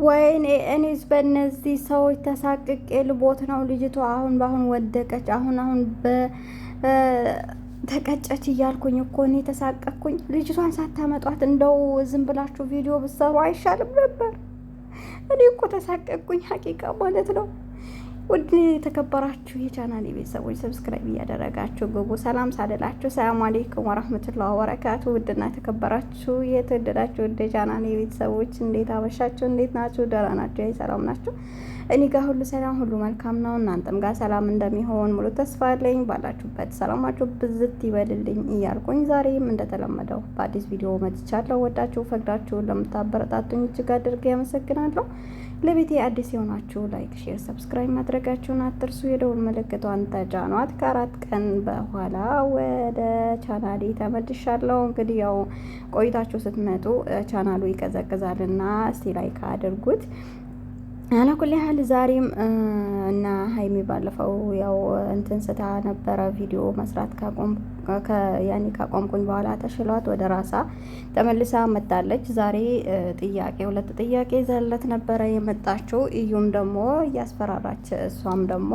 ወይኔ እኔስ በእነዚህ ሰዎች ተሳቅቄ ልቦት ነው። ልጅቷ አሁን በአሁን ወደቀች። አሁን ተቀጨች እያልኩኝ እኮ እኔ ተሳቀቅኩኝ። ልጅቷን ሳታመጧት እንደው ዝም ብላችሁ ቪዲዮ ብትሰሩ አይሻልም ነበር? እኔ እኮ ተሳቀቅኩኝ ሀቂቃ ማለት ነው። ውድ የተከበራችሁ የቻናል ቤተሰቦች ሰብስክራይብ እያደረጋችሁ ግቡ። ሰላም ሳልላችሁ ሰላም አለይኩም ወራህመቱላሂ ወበረካቱ። ውድና የተከበራችሁ የተወደዳችሁ ውድ የቻናል ቤተሰቦች እንዴት አመሻችሁ? እንዴት ናችሁ? ደህና ናችሁ? ሰላም ናችሁ? እኔ ጋር ሁሉ ሰላም፣ ሁሉ መልካም ነው። እናንተም ጋር ሰላም እንደሚሆን ሙሉ ተስፋ አለኝ። ባላችሁበት ሰላማችሁ ብዝት ይበልልኝ እያልኩኝ ዛሬም እንደተለመደው በአዲስ ቪዲዮ መጥቻለሁ። ወዳችሁ ፈቅዳችሁ ለምታበረታቱኝ እጅግ አድርጌ ያመሰግናለሁ። ለቤቴ አዲስ የሆናችሁ ላይክ፣ ሼር፣ ሰብስክራይብ ማድረጋችሁን አትርሱ። የደውል ምልክቷን ተጫኗት። ከ4 ቀን በኋላ ወደ ቻናሌ ተመልሻለሁ። እንግዲህ ያው ቆይታችሁ ስትመጡ ቻናሉ ይቀዘቅዛልና እስቲ ላይክ አድርጉት። አላኩል ያህል ዛሬም እና ሀይሚ ባለፈው ያው እንትን ስታ ነበረ ቪዲዮ መስራት ካቆምኩኝ በኋላ ተሽሏት ወደ ራሳ ተመልሳ መጣለች። ዛሬ ሁለት ጥያቄ ይዘለት ነበረ የመጣችው። እዩም ደግሞ እያስፈራራች እሷም ደግሞ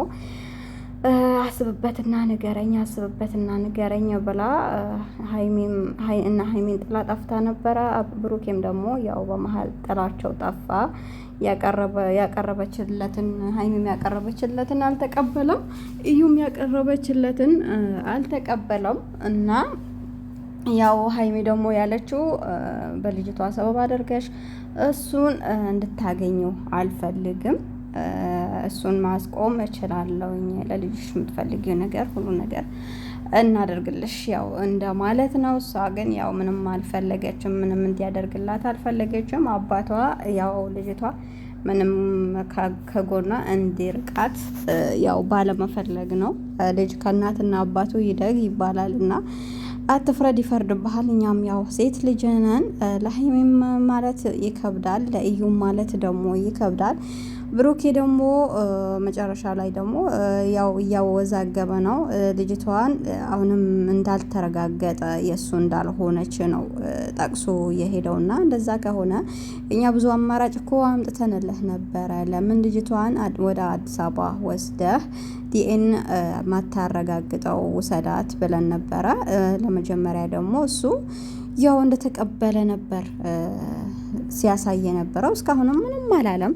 አስብበትና ንገረኝ ብላ ሀይሚን ጥላ ጠፍታ ነበረ። ብሩኬም ደግሞ ያው በመሀል ጥላቸው ጠፋ። ሀይሚም ያቀረበችለትን አልተቀበለም፣ እዩም ያቀረበችለትን አልተቀበለም። እና ያው ሀይሚ ደግሞ ያለችው በልጅቷ ሰበብ አድርገሽ እሱን እንድታገኘው አልፈልግም፣ እሱን ማስቆም እችላለሁኝ፣ ለልጅሽ የምትፈልጊው ነገር ሁሉ ነገር እናደርግልሽ ያው እንደ ማለት ነው። እሷ ግን ያው ምንም አልፈለገችም፣ ምንም እንዲያደርግላት አልፈለገችም። አባቷ ያው ልጅቷ ምንም ከጎኗ እንዲርቃት ያው ባለመፈለግ ነው። ልጅ ከእናትና አባቱ ይደግ ይባላል እና አትፍረድ ይፈርድብሃል። እኛም ያው ሴት ልጅ ነን። ለሀይሚም ማለት ይከብዳል፣ ለእዩም ማለት ደግሞ ይከብዳል። ብሩኬ ደግሞ መጨረሻ ላይ ደግሞ ያው እያወዛገበ ነው። ልጅቷን አሁንም እንዳልተረጋገጠ የእሱ እንዳልሆነች ነው ጠቅሶ የሄደውና እንደዛ ከሆነ እኛ ብዙ አማራጭ እኮ አምጥተንልህ ነበረ። ለምን ልጅቷን ወደ አዲስ አበባ ወስደህ ዲኤን ማታረጋግጠው ውሰዳት ብለን ነበረ። ለመጀመሪያ ደግሞ እሱ ያው እንደተቀበለ ነበር ሲያሳየ ነበረው። እስካሁንም ምንም አላለም።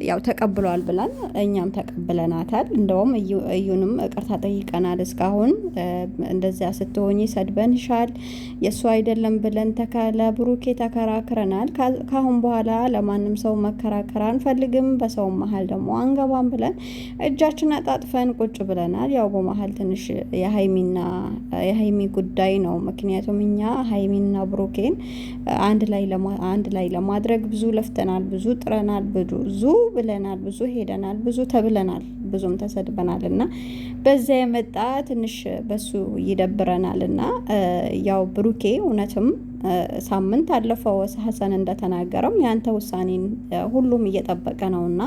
ያው ተቀብሏል ብለን እኛም ተቀብለናታል። እንደውም እዩንም ይቅርታ ጠይቀናል። እስካሁን እንደዚያ ስትሆኚ ሰድበንሻል፣ የእሱ አይደለም ብለን ለብሩኬ ተከራክረናል። ካሁን በኋላ ለማንም ሰው መከራከር አንፈልግም፣ በሰው መሀል ደግሞ አንገባም ብለን እጃችን አጣጥፈን ቁጭ ብለናል። ያው በመሀል ትንሽ የሀይሚ ጉዳይ ነው። ምክንያቱም እኛ ሀይሚና ብሩኬን አንድ ላይ ለማድረግ ብዙ ለፍተናል፣ ብዙ ጥረናል፣ ብዙ ብለናል፣ ብዙ ሄደናል፣ ብዙ ተብለናል፣ ብዙም ተሰድበናል እና በዚያ የመጣ ትንሽ በሱ ይደብረናል። እና ያው ብሩኬ እውነትም ሳምንት አለፈው ሀሰን እንደተናገረው ያንተ ውሳኔን ሁሉም እየጠበቀ ነው እና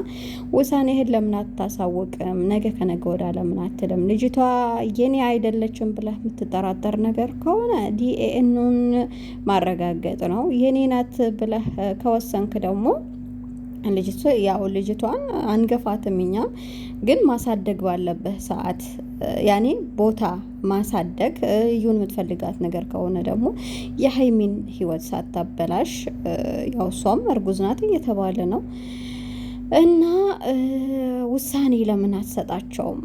ውሳኔህን ለምን አታሳውቅም? ነገ ከነገ ወዳ ለምን አትልም? ልጅቷ የኔ አይደለችም ብለህ የምትጠራጠር ነገር ከሆነ ዲኤንኤን ማረጋገጥ ነው። የኔ ናት ብለህ ከወሰንክ ደግሞ ልጅቷን አንገፋትም። እኛም ግን ማሳደግ ባለብህ ሰዓት ያኔ ቦታ ማሳደግ እዩን የምትፈልጋት ነገር ከሆነ ደግሞ የሀይሚን ሕይወት ሳታበላሽ ያው እሷም እርጉዝ ናት እየተባለ ነው እና ውሳኔ ለምን አትሰጣቸውም?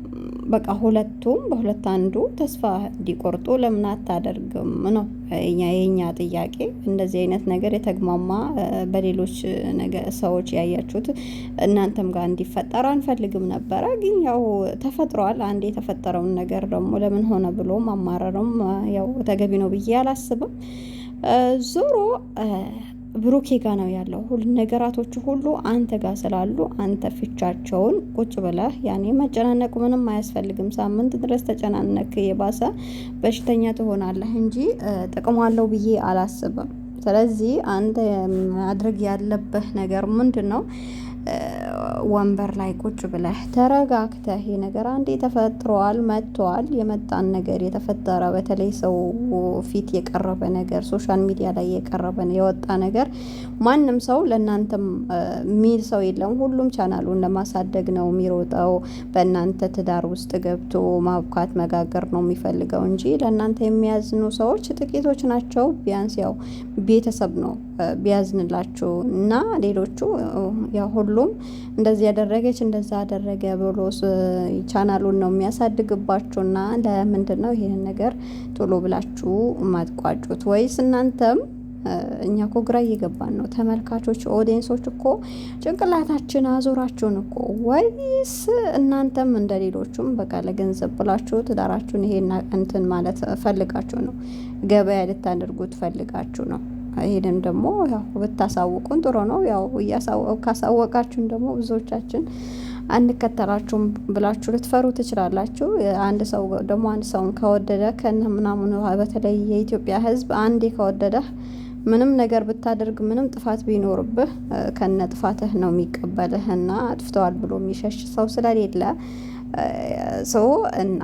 በቃ ሁለቱም በሁለት አንዱ ተስፋ እንዲቆርጡ ለምን አታደርግም ነው የኛ ጥያቄ። እንደዚህ አይነት ነገር የተግማማ በሌሎች ሰዎች ያያችሁት እናንተም ጋር እንዲፈጠር አንፈልግም ነበረ። ግን ያው ተፈጥሯል። አንድ የተፈጠረውን ነገር ደግሞ ለምን ሆነ ብሎ ማማረርም ያው ተገቢ ነው ብዬ አላስብም። ዞሮ ብሩኬ ጋ ነው ያለው። ነገራቶቹ ሁሉ አንተ ጋር ስላሉ አንተ ፍቻቸውን ቁጭ ብለህ ያኔ መጨናነቅ ምንም አያስፈልግም። ሳምንት ድረስ ተጨናነቅ የባሰ በሽተኛ ትሆናለህ እንጂ ጥቅም አለው ብዬ አላስብም። ስለዚህ አንተ ማድረግ ያለብህ ነገር ምንድን ነው? ወንበር ላይ ቁጭ ብለህ ተረጋግተህ ይሄ ነገር አንዴ ተፈጥሯል መጥቷል። የመጣን ነገር የተፈጠረ በተለይ ሰው ፊት የቀረበ ነገር ሶሻል ሚዲያ ላይ የቀረበ የወጣ ነገር ማንም ሰው ለእናንተም ሚል ሰው የለም። ሁሉም ቻናሉን ለማሳደግ ነው የሚሮጠው። በእናንተ ትዳር ውስጥ ገብቶ ማብካት መጋገር ነው የሚፈልገው እንጂ ለእናንተ የሚያዝኑ ሰዎች ጥቂቶች ናቸው። ቢያንስ ያው ቤተሰብ ነው ቢያዝንላችሁ እና ሌሎቹ ያው ሁሉም እንደዚህ ያደረገች እንደዛ አደረገ ብሎ ቻናሉን ነው የሚያሳድግባችሁና ለምንድን ነው ይሄንን ነገር ቶሎ ብላችሁ ማትቋጩት? ወይስ እናንተም እኛ እኮ ግራ እየገባን ነው ተመልካቾች፣ ኦዲየንሶች እኮ ጭንቅላታችን አዞራችሁን እኮ። ወይስ እናንተም እንደ ሌሎቹም በቃ ለገንዘብ ብላችሁ ትዳራችሁን ይሄን እንትን ማለት ፈልጋችሁ ነው? ገበያ ልታደርጉት ፈልጋችሁ ነው? ይሄንን ደግሞ ያው ብታሳውቁን ጥሩ ነው። ያው ካሳወቃችሁን ደግሞ ብዙዎቻችን አንከተላችሁም ብላችሁ ልትፈሩ ትችላላችሁ። አንድ ሰው ደግሞ አንድ ሰውን ከወደደ ከነ ምናምን በተለይ የኢትዮጵያ ሕዝብ አንዴ ከወደደ ምንም ነገር ብታደርግ ምንም ጥፋት ቢኖርብህ ከነ ጥፋትህ ነው የሚቀበልህና አጥፍተዋል ብሎ የሚሸሽ ሰው ስለሌለ ሰው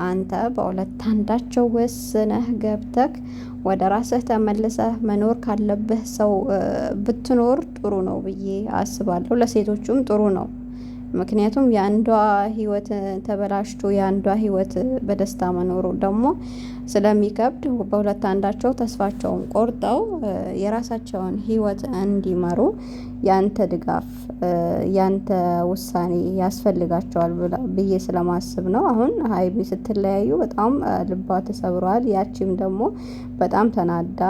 አንተ በሁለት አንዳቸው ወስነህ ገብተህ ወደ ራስህ ተመልሰህ መኖር ካለብህ ሰው ብትኖር ጥሩ ነው ብዬ አስባለሁ። ለሴቶቹም ጥሩ ነው። ምክንያቱም የአንዷ ህይወት ተበላሽቶ የአንዷ ህይወት በደስታ መኖሩ ደግሞ ስለሚከብድ በሁለት አንዳቸው ተስፋቸውን ቆርጠው የራሳቸውን ህይወት እንዲመሩ ያንተ ድጋፍ ያንተ ውሳኔ ያስፈልጋቸዋል ብዬ ስለማስብ ነው። አሁን ሀይሚ ስትለያዩ በጣም ልቧ ተሰብሯል። ያቺም ደግሞ በጣም ተናዳ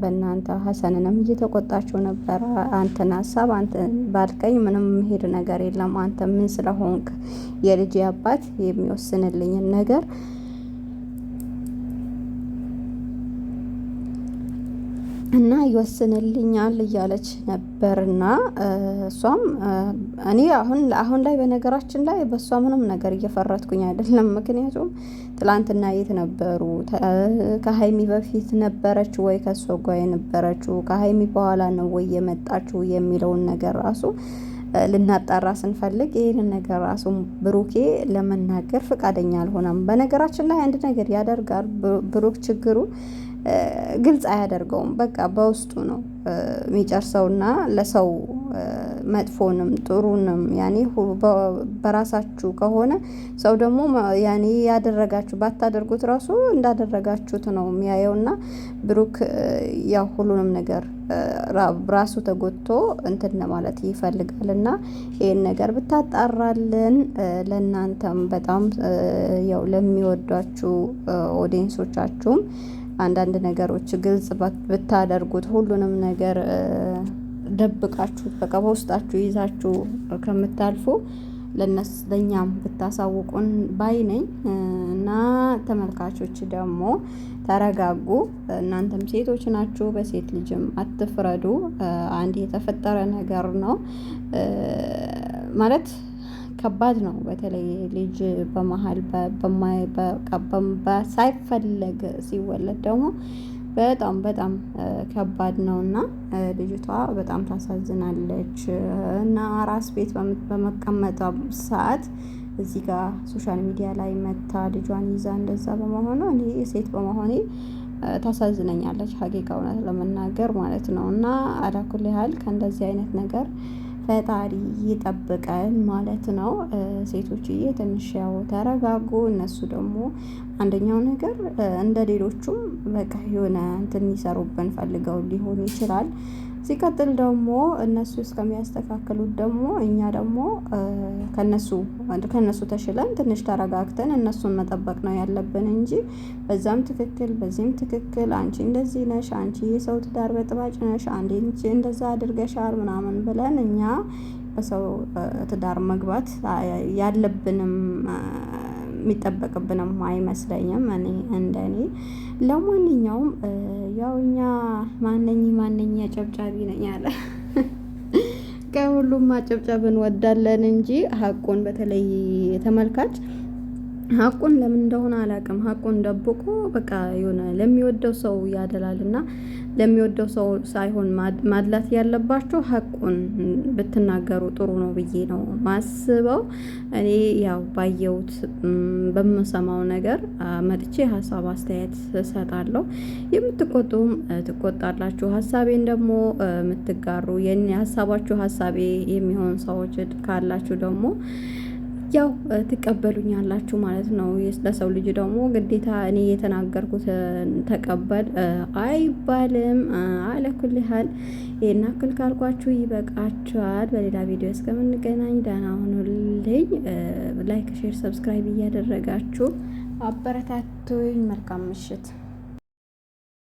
በእናንተ ሀሰንንም እየተቆጣችው ነበር። አንተን ሀሳብ አንተ ባልከኝ ምንም ሄድ ነገር የለም። አንተ ምን ስለሆንክ የልጅ አባት የሚወስንልኝን ነገር እና ይወስንልኛል እያለች ነበርና እሷም እኔ አሁን ላይ በነገራችን ላይ በእሷ ምንም ነገር እየፈረትኩኝ አይደለም። ምክንያቱም ትላንትና የት ነበሩ? ከሀይሚ በፊት ነበረች ወይ ከእሷ ጋር የነበረችው? ከሀይሚ በኋላ ነው ወይ የመጣችው የሚለውን ነገር ራሱ ልናጣራ ስንፈልግ ይህንን ነገር ራሱ ብሩኬ ለመናገር ፈቃደኛ አልሆነም። በነገራችን ላይ አንድ ነገር ያደርጋል ብሩክ፣ ችግሩ ግልጽ አያደርገውም። በቃ በውስጡ ነው የሚጨርሰውና ለሰው መጥፎንም ጥሩንም ያኔ በራሳችሁ ከሆነ ሰው ደግሞ ያኔ ያደረጋችሁ ባታደርጉት ራሱ እንዳደረጋችሁት ነው የሚያየውና ብሩክ ያው ሁሉንም ነገር ራሱ ተጎድቶ እንትን ለማለት ይፈልጋልና ይሄን ነገር ብታጣራልን ለእናንተም በጣም ያው ለሚወዷችሁ ኦዲየንሶቻችሁም አንዳንድ ነገሮች ግልጽ ብታደርጉት ሁሉንም ነገር ደብቃችሁ በቃ በውስጣችሁ ይዛችሁ ከምታልፉ ለኛም ብታሳውቁን ባይ ነኝ። እና ተመልካቾች ደግሞ ተረጋጉ። እናንተም ሴቶች ናችሁ፣ በሴት ልጅም አትፍረዱ። አንድ የተፈጠረ ነገር ነው ማለት ከባድ ነው። በተለይ ልጅ በመሀል ሳይፈለግ ሲወለድ ደግሞ በጣም በጣም ከባድ ነው እና ልጅቷ በጣም ታሳዝናለች። እና አራስ ቤት በመቀመጧ ሰዓት እዚህ ጋር ሶሻል ሚዲያ ላይ መታ ልጇን ይዛ እንደዛ በመሆኑ እኔ ሴት በመሆኔ ታሳዝነኛለች፣ ሀቂቃ እውነት ለመናገር ማለት ነው። እና አላኩል ያህል ከእንደዚህ አይነት ነገር ፈጣሪ ይጠብቀን ማለት ነው። ሴቶችዬ ትንሽ ያው ተረጋጉ። እነሱ ደግሞ አንደኛው ነገር እንደ ሌሎቹም በቃ የሆነ እንትን ይሰሩብን ፈልገው ሊሆን ይችላል። ሲቀጥል ደግሞ እነሱ እስከሚያስተካክሉት ደግሞ እኛ ደግሞ ከነሱ ተሽለን ትንሽ ተረጋግተን እነሱን መጠበቅ ነው ያለብን እንጂ በዛም ትክክል በዚህም ትክክል አንቺ እንደዚህ ነሽ፣ አንቺ የሰው ትዳር በጥባጭ ነሽ፣ አንዴ እንደዛ አድርገሻል ምናምን ብለን እኛ በሰው ትዳር መግባት ያለብንም የሚጠበቅብንም አይመስለኝም እኔ እንደኔ። ለማንኛውም ያው እኛ ማነኝ አጨብጫቢ ነኝ አለ ከሁሉም ማጨብጨብ እንወዳለን እንጂ ሀቁን በተለይ ተመልካች ሀቁን ለምን እንደሆነ አላውቅም። ሀቁን ደብቆ በቃ የሆነ ለሚወደው ሰው ያደላልና ለሚወደው ሰው ሳይሆን ማድላት ያለባቸው ሀቁን ብትናገሩ ጥሩ ነው ብዬ ነው ማስበው። እኔ ያው ባየሁት በምሰማው ነገር መጥቼ ሀሳብ አስተያየት እሰጣለሁ። የምትቆጡም ትቆጣላችሁ፣ ሀሳቤን ደግሞ የምትጋሩ የኔ ሀሳባችሁ ሀሳቤ የሚሆን ሰዎች ካላችሁ ደግሞ ያው ትቀበሉኛላችሁ ማለት ነው። ለሰው ልጅ ደግሞ ግዴታ እኔ የተናገርኩት ተቀበል አይባልም። አለኩል ያህል ይሄን አክል ካልኳችሁ ይበቃችኋል። በሌላ ቪዲዮ እስከምንገናኝ ደህና ሁኑልኝ። ላይክ፣ ሼር፣ ሰብስክራይብ እያደረጋችሁ አበረታቱኝ። መልካም ምሽት።